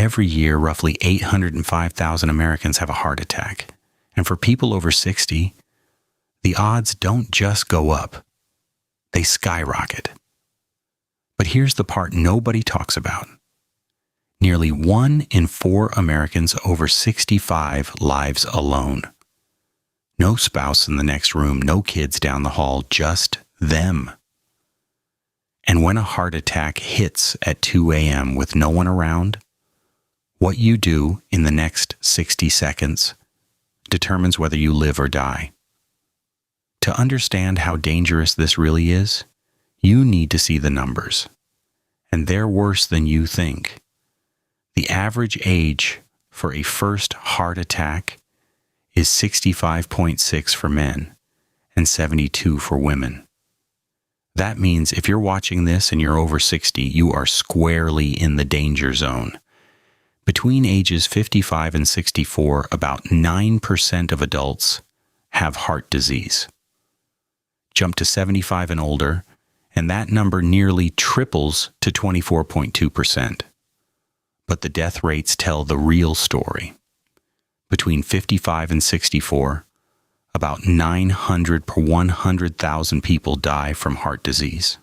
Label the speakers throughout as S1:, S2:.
S1: every year, roughly 805,000 Americans have a heart attack. And for people over 60, the odds don't just go up, they skyrocket. But here's the part nobody talks about. Nearly 1 in 4 Americans over 65 lives alone. No spouse in the next room, no kids down the hall, just them. And when a heart attack hits at 2 a.m. with no one around, what you do in the next 60 seconds determines whether you live or die. To understand how dangerous this really is, you need to see the numbers. And they're worse than you think. The average age for a first heart attack is 65.6 for men and 72 for women. That means if you're watching this and you're over 60, you are squarely in the danger zone. Between ages 55 and 64, about 9% of adults have heart disease. Jump to 75 and older, and that number nearly triples to 24.2%. But the death rates tell the real story. Between 55 and 64, about 900 per 100,000 people die from heart disease.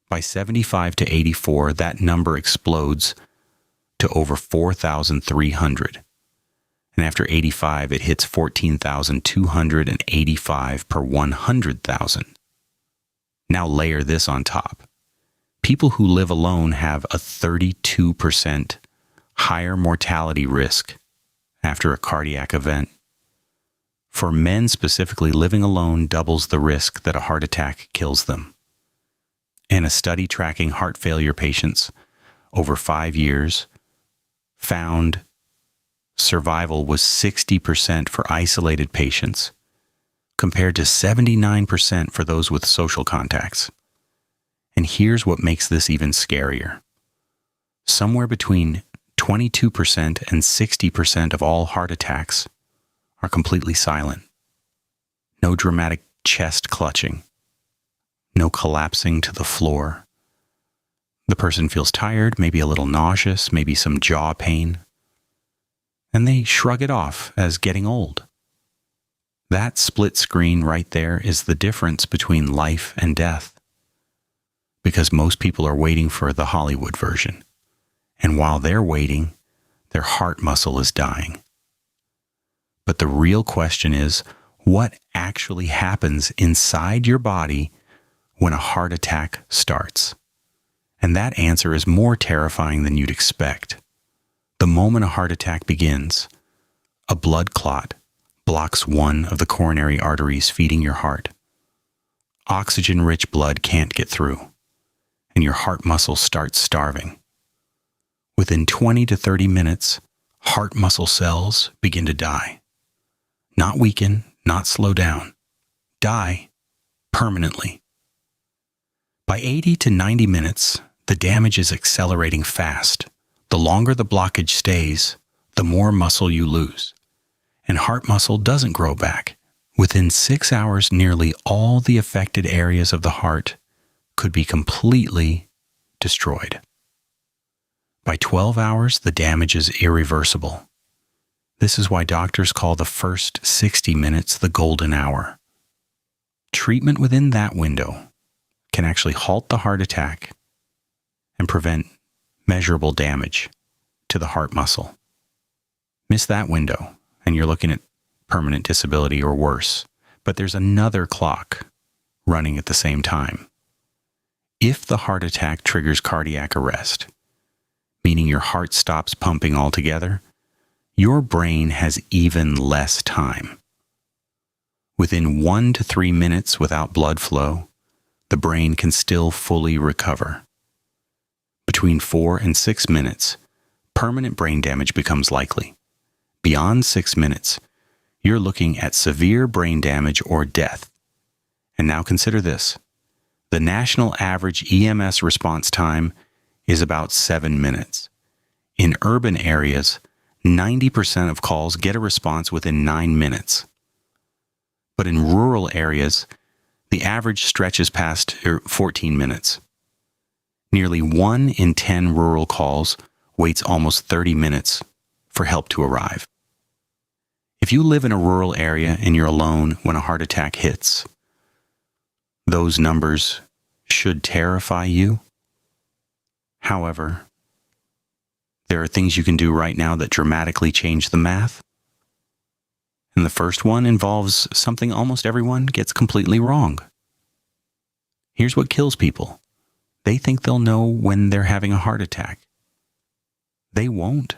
S1: By 75 to 84, that number explodes to over 4,300. And after 85, it hits 14,285 per 100,000. Now layer this on top. People who live alone have a 32% higher mortality risk after a cardiac event. For men specifically, living alone doubles the risk that a heart attack kills them. And a study tracking heart failure patients over 5 years found survival was 60% for isolated patients, compared to 79% for those with social contacts. And here's what makes this even scarier. Somewhere between 22% and 60% of all heart attacks are completely silent. No dramatic chest clutching. No collapsing to the floor. The person feels tired, maybe a little nauseous, maybe some jaw pain. And they shrug it off as getting old. That split screen right there is the difference between life and death. Because most people are waiting for the Hollywood version. And while they're waiting, their heart muscle is dying. But the real question is, what actually happens inside your body when a heart attack starts? And that answer is more terrifying than you'd expect. The moment a heart attack begins, a blood clot blocks one of the coronary arteries feeding your heart. Oxygen-rich blood can't get through, and your heart muscle starts starving. Within 20 to 30 minutes, heart muscle cells begin to die. Not weaken, not slow down. Die permanently. By 80 to 90 minutes, the damage is accelerating fast. The longer the blockage stays, the more muscle you lose. And heart muscle doesn't grow back. Within 6 hours, nearly all the affected areas of the heart could be completely destroyed. By 12 hours, the damage is irreversible. This is why doctors call the first 60 minutes the golden hour. Treatment within that window can actually halt the heart attack and prevent measurable damage to the heart muscle. Miss that window, and you're looking at permanent disability or worse. But there's another clock running at the same time. If the heart attack triggers cardiac arrest, meaning your heart stops pumping altogether, your brain has even less time. Within 1 to 3 minutes without blood flow, the brain can still fully recover. Between 4 and 6 minutes, permanent brain damage becomes likely. Beyond 6 minutes, you're looking at severe brain damage or death. And now consider this. The national average EMS response time is about 7 minutes. In urban areas, 90% of calls get a response within 9 minutes. But in rural areas, the average stretches past 14 minutes. Nearly 1 in 10 rural calls waits almost 30 minutes for help to arrive. If you live in a rural area and you're alone when a heart attack hits, those numbers should terrify you. However, there are things you can do right now that dramatically change the math. And the first one involves something almost everyone gets completely wrong. Here's what kills people. They think they'll know when they're having a heart attack. They won't,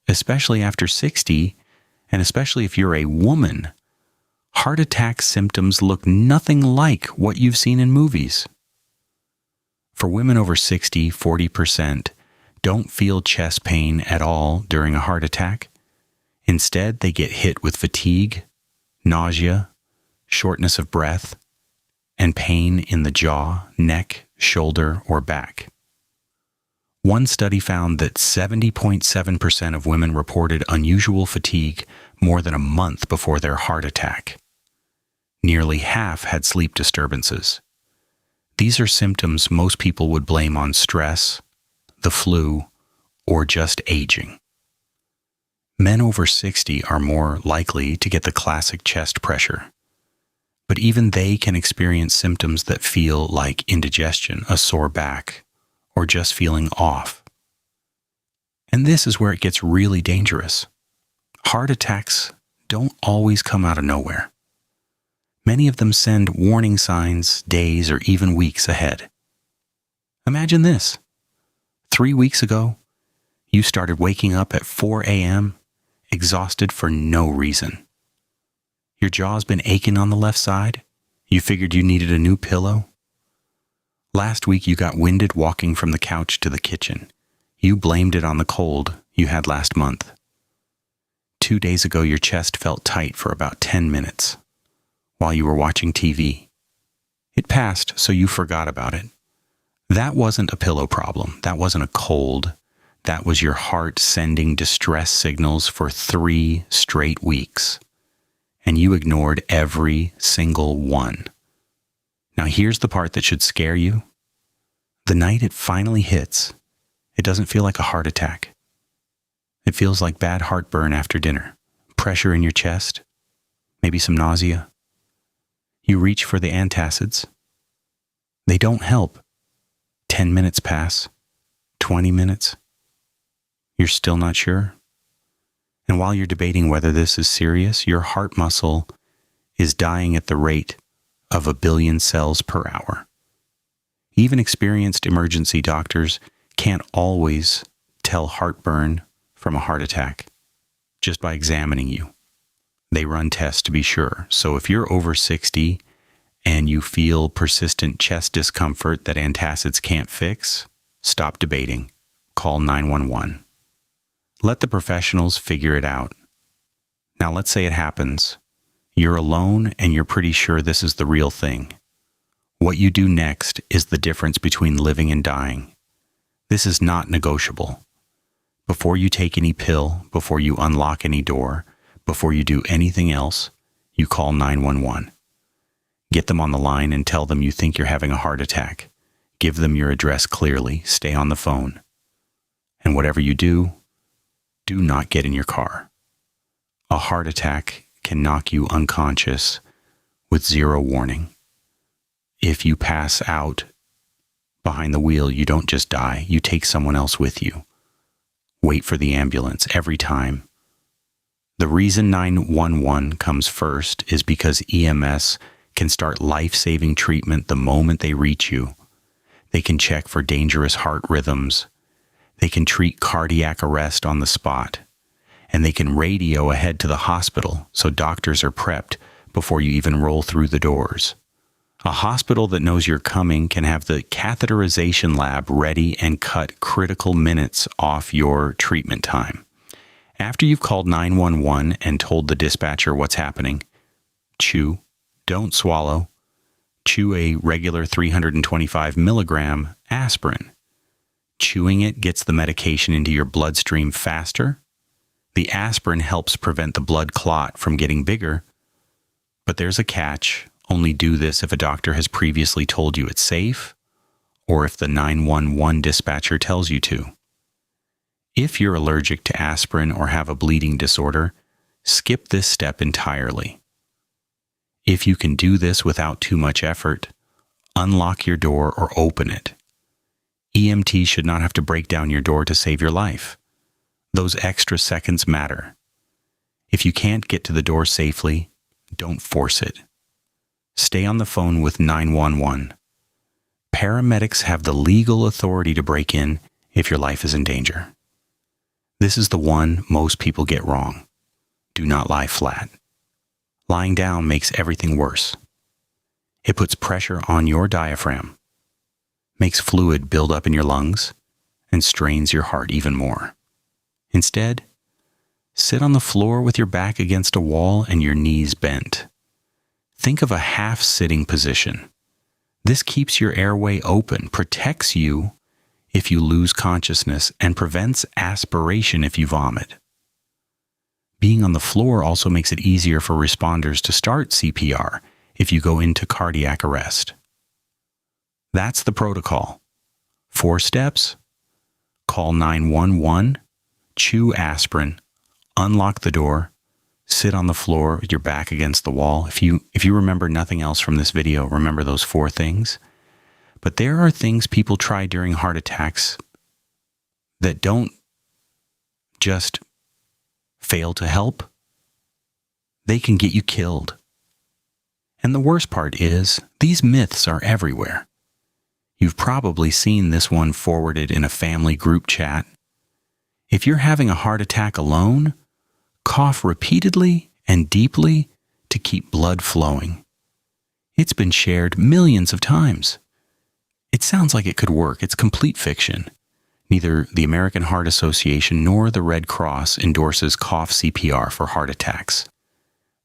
S1: especially after 60, and especially if you're a woman. Heart attack symptoms look nothing like what you've seen in movies. For women over 60, 40% don't feel chest pain at all during a heart attack. Instead, they get hit with fatigue, nausea, shortness of breath, and pain in the jaw, neck, shoulder, or back. One study found that 70.7% of women reported unusual fatigue more than a month before their heart attack. Nearly half had sleep disturbances. These are symptoms most people would blame on stress, the flu, or just aging. Men over 60 are more likely to get the classic chest pressure, but even they can experience symptoms that feel like indigestion, a sore back, or just feeling off. And this is where it gets really dangerous. Heart attacks don't always come out of nowhere. Many of them send warning signs days or even weeks ahead. Imagine this. 3 weeks ago, you started waking up at 4 a.m., exhausted for no reason. Your jaw's been aching on the left side. You figured you needed a new pillow. Last week you got winded walking from the couch to the kitchen. You blamed it on the cold you had last month. 2 days ago your chest felt tight for about 10 minutes while you were watching TV. It passed, so you forgot about it. That wasn't a pillow problem. That wasn't a cold. That was your heart sending distress signals for 3 straight weeks. And you ignored every single one. Now here's the part that should scare you. The night it finally hits, it doesn't feel like a heart attack. It feels like bad heartburn after dinner, pressure in your chest, maybe some nausea. You reach for the antacids. They don't help. 10 minutes pass, 20 minutes. You're still not sure? And while you're debating whether this is serious, your heart muscle is dying at the rate of 1 billion cells per hour. Even experienced emergency doctors can't always tell heartburn from a heart attack just by examining you. They run tests to be sure. So if you're over 60 and you feel persistent chest discomfort that antacids can't fix, stop debating. Call 911. Let the professionals figure it out. Now let's say it happens. You're alone and you're pretty sure this is the real thing. What you do next is the difference between living and dying. This is not negotiable. Before you take any pill, before you unlock any door, before you do anything else, you call 911. Get them on the line and tell them you think you're having a heart attack. Give them your address clearly. Stay on the phone. And whatever you do not get in your car. A heart attack can knock you unconscious with 0 warning. If you pass out behind the wheel, you don't just die, you take someone else with you. Wait for the ambulance every time. The reason 911 comes first is because EMS can start life-saving treatment the moment they reach you. They can check for dangerous heart rhythms. They can treat cardiac arrest on the spot. And they can radio ahead to the hospital so doctors are prepped before you even roll through the doors. A hospital that knows you're coming can have the catheterization lab ready and cut critical minutes off your treatment time. After you've called 911 and told the dispatcher what's happening, chew, don't swallow, chew a regular 325 milligram aspirin. Chewing it gets the medication into your bloodstream faster. The aspirin helps prevent the blood clot from getting bigger. But there's a catch. Only do this if a doctor has previously told you it's safe or if the 911 dispatcher tells you to. If you're allergic to aspirin or have a bleeding disorder, skip this step entirely. If you can do this without too much effort, unlock your door or open it. EMT should not have to break down your door to save your life. Those extra seconds matter. If you can't get to the door safely, don't force it. Stay on the phone with 911. Paramedics have the legal authority to break in if your life is in danger. This is the one most people get wrong. Do not lie flat. Lying down makes everything worse. It puts pressure on your diaphragm, makes fluid build up in your lungs, and strains your heart even more. Instead, sit on the floor with your back against a wall and your knees bent. Think of a half-sitting position. This keeps your airway open, protects you if you lose consciousness, and prevents aspiration if you vomit. Being on the floor also makes it easier for responders to start CPR if you go into cardiac arrest. That's the protocol. 4 steps: call 911, chew aspirin, unlock the door, sit on the floor with your back against the wall. If you remember nothing else from this video, remember those 4 things. But there are things people try during heart attacks that don't just fail to help. They can get you killed. And the worst part is, these myths are everywhere. You've probably seen this one forwarded in a family group chat. If you're having a heart attack alone, cough repeatedly and deeply to keep blood flowing. It's been shared millions of times. It sounds like it could work. It's complete fiction. Neither the American Heart Association nor the Red Cross endorses cough CPR for heart attacks.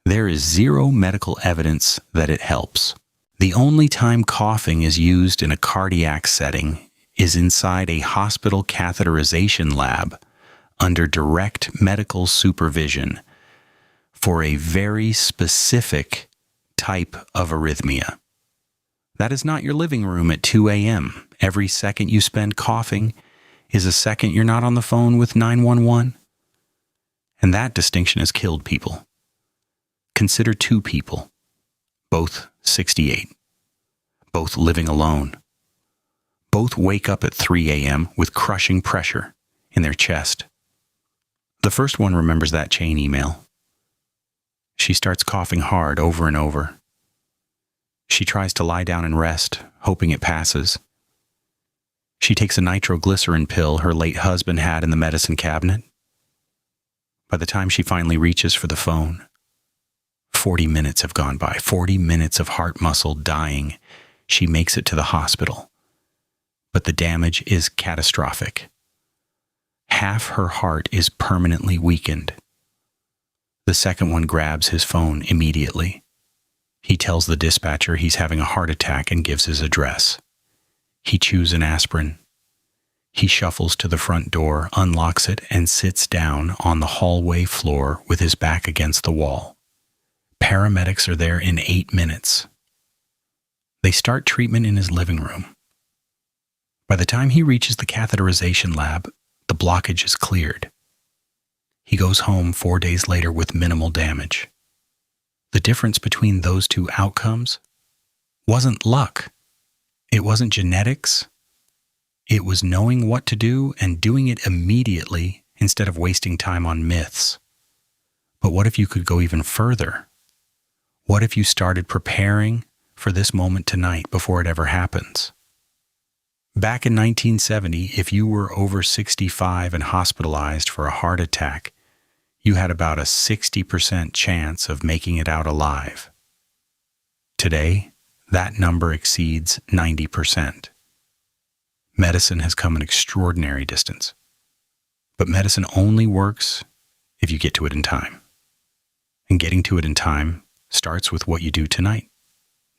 S1: There is zero medical evidence that it helps. The only time coughing is used in a cardiac setting is inside a hospital catheterization lab under direct medical supervision for a very specific type of arrhythmia. That is not your living room at 2 a.m. Every second you spend coughing is a second you're not on the phone with 911. And that distinction has killed people. Consider 2 people, both 68, both living alone. Both wake up at 3 a.m. with crushing pressure in their chest. The first one remembers that chain email. She starts coughing hard over and over. She tries to lie down and rest, hoping it passes. She takes a nitroglycerin pill her late husband had in the medicine cabinet. By the time she finally reaches for the phone, 40 minutes have gone by. 40 minutes of heart muscle dying. She makes it to the hospital. But the damage is catastrophic. Half her heart is permanently weakened. The second one grabs his phone immediately. He tells the dispatcher he's having a heart attack and gives his address. He chews an aspirin. He shuffles to the front door, unlocks it, and sits down on the hallway floor with his back against the wall. Paramedics are there in 8 minutes. They start treatment in his living room. By the time he reaches the catheterization lab, the blockage is cleared. He goes home 4 days later with minimal damage. The difference between those 2 outcomes wasn't luck. It wasn't genetics. It was knowing what to do and doing it immediately instead of wasting time on myths. But what if you could go even further? What if you started preparing for this moment tonight before it ever happens? Back in 1970, if you were over 65 and hospitalized for a heart attack, you had about a 60% chance of making it out alive. Today, that number exceeds 90%. Medicine has come an extraordinary distance. But medicine only works if you get to it in time. And getting to it in time starts with what you do tonight,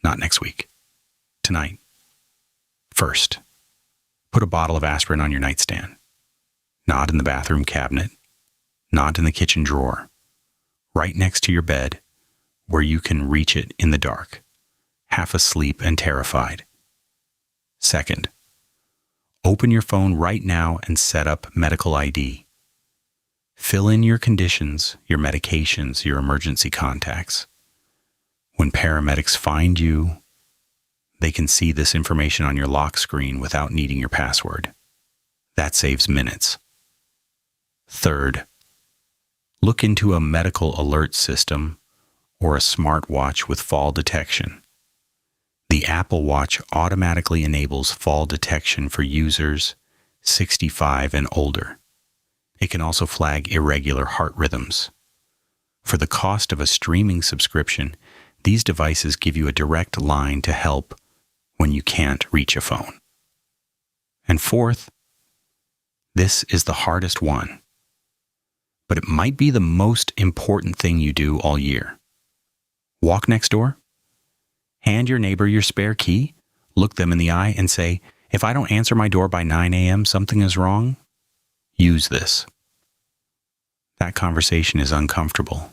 S1: not next week. Tonight. First, put a bottle of aspirin on your nightstand. Not in the bathroom cabinet. Not in the kitchen drawer. Right next to your bed, where you can reach it in the dark, half asleep and terrified. Second, open your phone right now and set up medical ID. Fill in your conditions, your medications, your emergency contacts. When paramedics find you, they can see this information on your lock screen without needing your password. That saves minutes. Third, look into a medical alert system or a smartwatch with fall detection. The Apple Watch automatically enables fall detection for users 65 and older. It can also flag irregular heart rhythms. For the cost of a streaming subscription, these devices give you a direct line to help when you can't reach a phone. And fourth, this is the hardest one, but it might be the most important thing you do all year. Walk next door, hand your neighbor your spare key, look them in the eye and say, "If I don't answer my door by 9 a.m., something is wrong. Use this." That conversation is uncomfortable.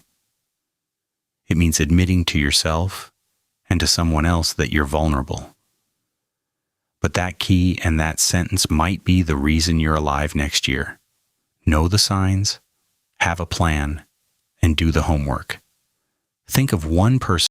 S1: It means admitting to yourself and to someone else that you're vulnerable. But that key and that sentence might be the reason you're alive next year. Know the signs, have a plan, and do the homework. Think of one person